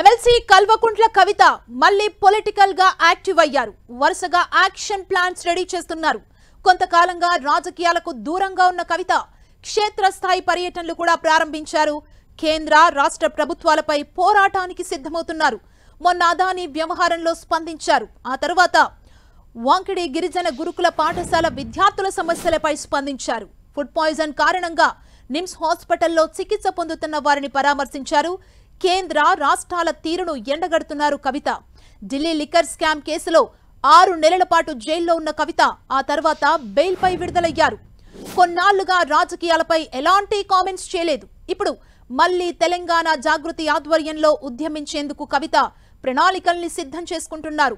MLC Kalvakuntla Kavitha మళ్ళీ political గా active అయ్యారు. వరుసగా యాక్షన్ ప్లాన్స్ రెడీ చేస్తున్నారు. కొంతకాలంగా రాజకీయాలకు దూరంగా ఉన్న కవిత క్షేత్రస్థాయి పర్యటనలు కూడా ప్రారంభించారు. కేంద్ర రాష్ట్ర ప్రభుత్వాలపై పోరాటానికి సిద్ధమవుతున్నారు. మొన్న అదానీ వ్యవహారంలో స్పందించారు. ఆ తర్వాత వాంకిడి గిరిజన గురుకుల పాఠశాల విద్యార్థుల సమస్యలపై స్పందించారు. ఫుడ్ పాయిజన్ కారణంగా నిమ్స్ హాస్పిటల్లో చికిత్స పొందుతున్న వారిని పరామర్శించారు. కేంద్ర రాష్ట్రాల తీరును ఎండగడుతున్నారు కవిత. ఢిల్లీ లిక్కర్ స్కామ్ కేసులో 6 నెలల పాటు జైల్లో ఉన్న కవిత ఆ తర్వాత బెయిల్పై విడుదలయ్యారు. కొన్నాళ్లుగా రాజకీయాలపై ఎలాంటి కామెంట్స్ చేయలేదు. ఇప్పుడు మళ్లీ తెలంగాణ జాగృతి ఆధ్వర్యంలో ఉద్యమించేందుకు కవిత ప్రణాళికల్ని సిద్ధం చేసుకుంటున్నారు.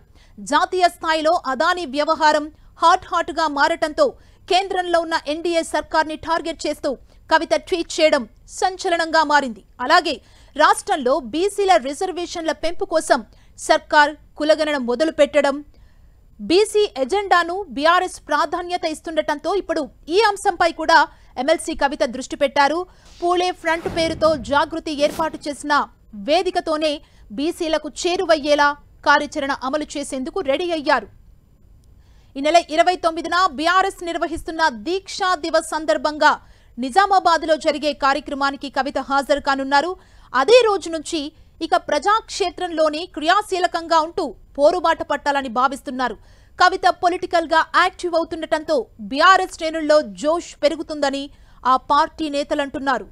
జాతీయ స్థాయిలో అదానీ వ్యవహారం హాట్ గా మారటంతో కేంద్రంలో ఉన్న ఎన్డీఏ సర్కార్ని టార్గెట్ చేస్తూ కవిత ట్వీట్ చేయడం సంచలనంగా మారింది. అలాగే రాష్ట్రంలో బీసీల రిజర్వేషన్ల పెంపు కోసం సర్కార్ కులగణన మొదలు పెట్టడం, బీసీ ఎజెండాను బీఆర్ఎస్ ప్రాధాన్యత ఇస్తుండటంతో ఇప్పుడు ఈ అంశంపై కూడా ఎమ్మెల్సీ కవిత దృష్టి పెట్టారు. పూలే ఫ్రంట్ పేరుతో జాగృతి ఏర్పాటు చేసిన వేదికతోనే బీసీలకు చేరువయ్యేలా కార్యాచరణ అమలు చేసేందుకు రెడీ అయ్యారు. ఈ నెల 29న బీఆర్ఎస్ నిర్వహిస్తున్న దీక్షా దివస్ సందర్భంగా నిజామాబాద్లో జరిగే కార్యక్రమానికి కవిత హాజరు కానున్నారు. అదే రోజు నుంచి ఇక ప్రజాక్షేత్రంలోని క్రియాశీలకంగా ఉంటూ పోరుబాట పట్టాలని భావిస్తున్నారు. కవిత పొలిటికల్ గా యాక్టివ్ అవుతుండటంతో బీఆర్ఎస్ శ్రేణుల్లో జోష్ పెరుగుతుందని ఆ పార్టీ నేతలంటున్నారు.